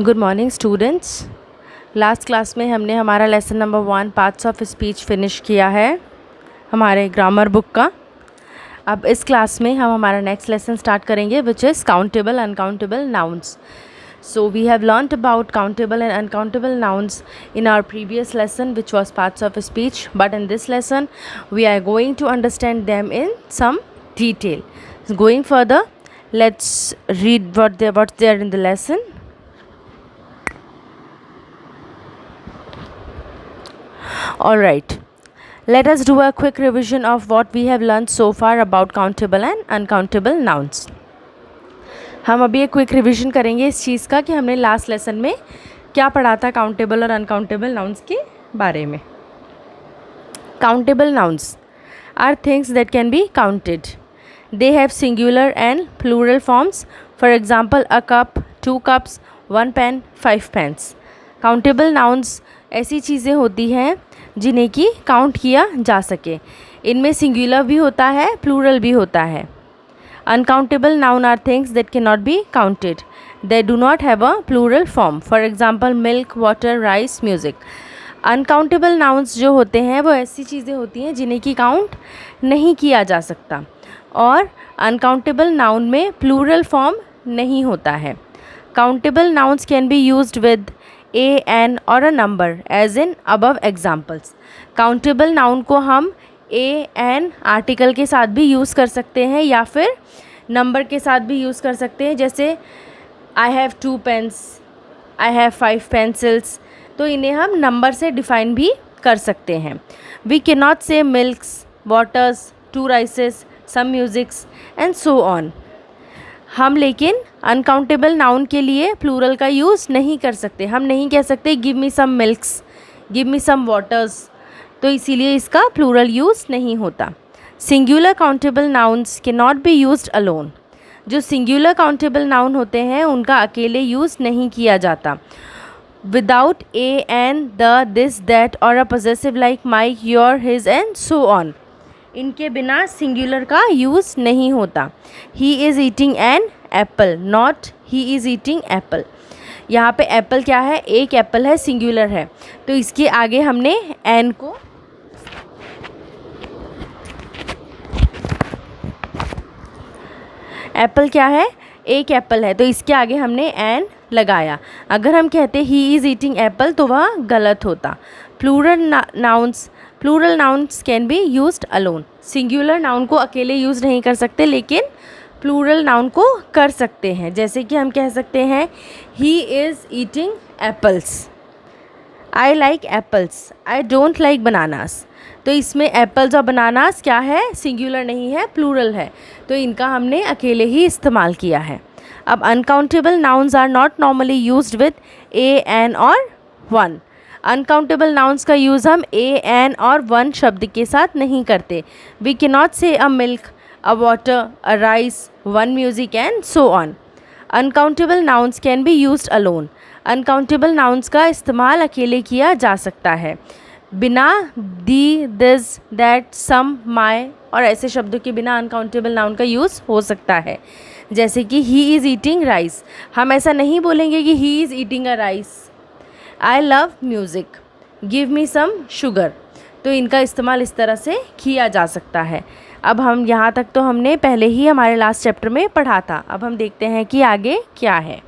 Good morning students. Last class में हमने हमारा lesson number 1 parts of speech finish किया है हमारे ग्रामर बुक का। अब इस क्लास में हम हमारा नेक्स्ट लेसन स्टार्ट करेंगे which is countable uncountable nouns. So we have learnt about countable and uncountable nouns in our previous lesson which was parts of speech, but in this lesson we are going to understand them in some detail. Going further, let's read what's there in the lesson. Alright, let us do a quick revision of what we have learned so far about countable and uncountable nouns. हम अभी एक quick revision करेंगे इस चीज़ का कि हमने last lesson में क्या पढ़ा था काउंटेबल और अनकाउंटेबल नाउन्स के बारे में। Countable nouns are things that can be counted. They have singular and plural forms. For example a cup, 2 cups, 1 pen, 5 pens। Countable nouns ऐसी चीज़ें होती हैं जिन्हें कि काउंट किया जा सके। इनमें सिंगुलर भी होता है, प्लूरल भी होता है। Uncountable noun are things that cannot be counted. They do not have a plural form. For example, milk, water, rice, music. Uncountable nouns जो होते हैं वो ऐसी चीज़ें होती हैं जिन्हें कि काउंट नहीं किया जा सकता और uncountable noun में plural form नहीं होता है। Countable nouns can be used with a, an or a number as in above examples. Countable noun को हम ए एन आर्टिकल के साथ भी यूज़ कर सकते हैं या फिर नंबर के साथ भी यूज़ कर सकते हैं, जैसे I have 2 pens, I have 5 pencils। तो इन्हें हम नंबर से डिफ़ाइन भी कर सकते हैं। We can not say milks, waters, 2 rices, some musics and so on. हम लेकिन अनकाउंटेबल नाउन के लिए प्लूरल का यूज़ नहीं कर सकते। हम नहीं कह सकते give me some milks, give me some waters, तो इसीलिए इसका प्लूरल यूज़ नहीं होता। सिंगुलर काउंटेबल नाउन्स के नॉट बी यूज्ड अलोन। जो सिंगुलर काउंटेबल नाउन होते हैं उनका अकेले यूज़ नहीं किया जाता। Without a an, the, this, that और a possessive like my, your, his and so on. इनके बिना सिंगुलर का यूज़ नहीं होता। He is eating an apple, not he is eating Apple. यहाँ पे एप्पल क्या है? एक एप्पल है, सिंगुलर है, तो इसके आगे हमने एन को एप्पल क्या है? एक एप्पल है, तो इसके आगे हमने एन लगाया। अगर हम कहते ही इज़ ईटिंग एप्पल तो वह गलत होता। Plural nouns can be used alone. Singular noun को अकेले यूज़ नहीं कर सकते लेकिन प्लूरल नाउन को कर सकते हैं। जैसे कि हम कह सकते हैं ही is eating apples, I like apples, I don't like bananas. तो इसमें एप्पल्स और बनानास क्या है? सिंगुलर नहीं है, प्लूरल है, तो इनका हमने अकेले ही इस्तेमाल किया है। अब uncountable nouns are not normally used with a, an और वन। अनकाउंटेबल नाउन्स का यूज़ हम ए, एन और वन शब्द के साथ नहीं करते। वी कैन नॉट से a milk, a water, a rice, one music and so on. Uncountable nouns can be used alone. Uncountable nouns का इस्तेमाल अकेले किया जा सकता है बिना दी, दिस, दैट, सम, माय और ऐसे शब्दों के बिना अनकाउंटेबल नाउन का यूज़ हो सकता है। जैसे कि ही इज़ ईटिंग राइस, हम ऐसा नहीं बोलेंगे कि he is eating a rice. I love music, give me some sugar. तो इनका इस्तेमाल इस तरह से किया जा सकता है। अब हम यहाँ तक तो हमने पहले ही हमारे लास्ट चैप्टर में पढ़ा था। अब हम देखते हैं कि आगे क्या है।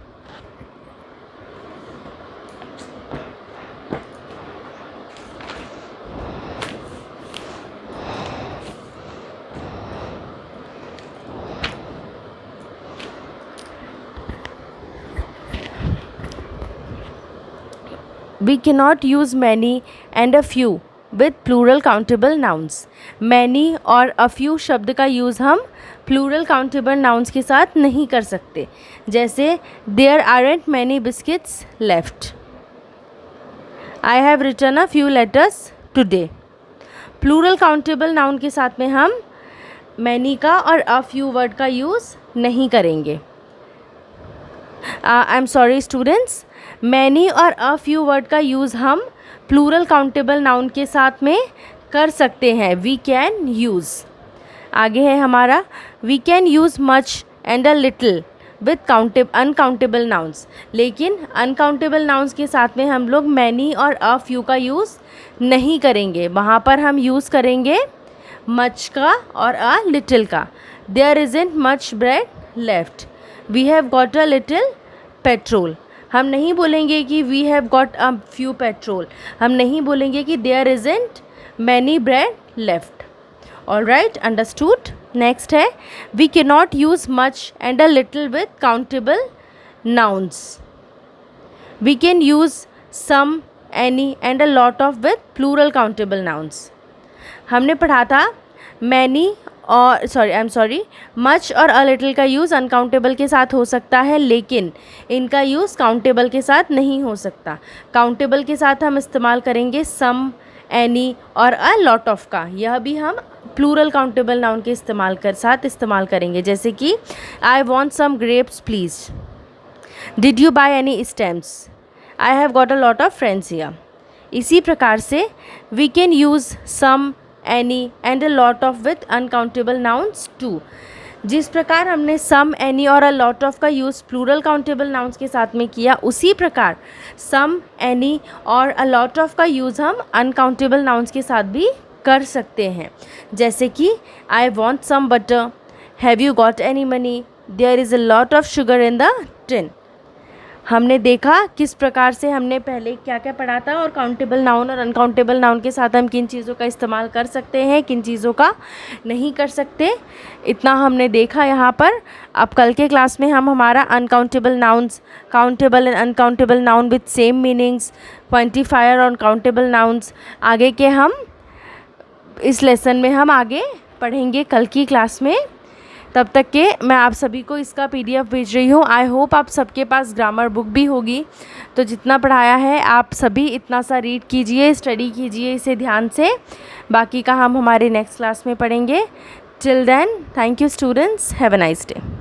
We cannot use many and a few with plural countable nouns. Many और a few शब्द का यूज़ हम plural countable nouns के साथ नहीं कर सकते। जैसे there aren't many biscuits left, I have written a few letters today। plural countable noun के साथ में हम many का और a few वर्ड का यूज़ नहीं करेंगे। I am sorry students, many और अ फ्यू वर्ड का यूज़ हम प्लूरल काउंटेबल नाउन के साथ में कर सकते हैं। We can use. आगे है हमारा we can use much and a little with uncountable nouns, लेकिन अनकाउंटेबल नाउन्स के साथ में हम लोग मैनी और अ फ्यू का यूज़ नहीं करेंगे। वहाँ पर हम यूज़ करेंगे मच का और अ लिटिल का। There isn't much bread left, we have got a little petrol. हम नहीं बोलेंगे कि we have got a few petrol, हम नहीं बोलेंगे कि there isn't many bread left. All right, understood. Next है we can not use much and a little with countable nouns. We can use some, any and a lot of with plural countable nouns. हमने पढ़ा था many और much और a little का use uncountable के साथ हो सकता है, लेकिन इनका यूज़ काउंटेबल के साथ नहीं हो सकता। काउंटेबल के साथ हम इस्तेमाल करेंगे some, any और a lot of का। यह भी हम प्लूरल काउंटेबल नाउन के साथ इस्तेमाल करेंगे, जैसे कि I want some grapes please. Did you buy any stamps? I have got a lot of friends here. इसी प्रकार से we can use some, any and a lot of with uncountable nouns too. जिस प्रकार हमने some, any और a lot of का use plural countable nouns के साथ में किया, उसी प्रकार some, any और a lot of का यूज़ हम अनकाउंटेबल नाउन्स के साथ भी कर सकते हैं, जैसे कि I want some butter. Have you got any money? There is a lot of sugar in the tin. हमने देखा किस प्रकार से हमने पहले क्या क्या पढ़ा था और काउंटेबल नाउन और अनकाउंटेबल नाउन के साथ हम किन चीज़ों का इस्तेमाल कर सकते हैं, किन चीज़ों का नहीं कर सकते, इतना हमने देखा यहाँ पर। अब कल के क्लास में हम हमारा uncountable nouns, countable and uncountable noun with same meanings, quantifier और काउंटेबल नाउन्स आगे के हम इस लेसन में हम आगे पढ़ेंगे कल की क्लास में। तब तक के मैं आप सभी को इसका PDF भेज रही हूँ। आई होप आप सबके पास ग्रामर बुक भी होगी, तो जितना पढ़ाया है आप सभी इतना सा रीड कीजिए, स्टडी कीजिए इसे ध्यान से। बाकी का हम हमारे नेक्स्ट क्लास में पढ़ेंगे। Till then, thank you students, have a nice day.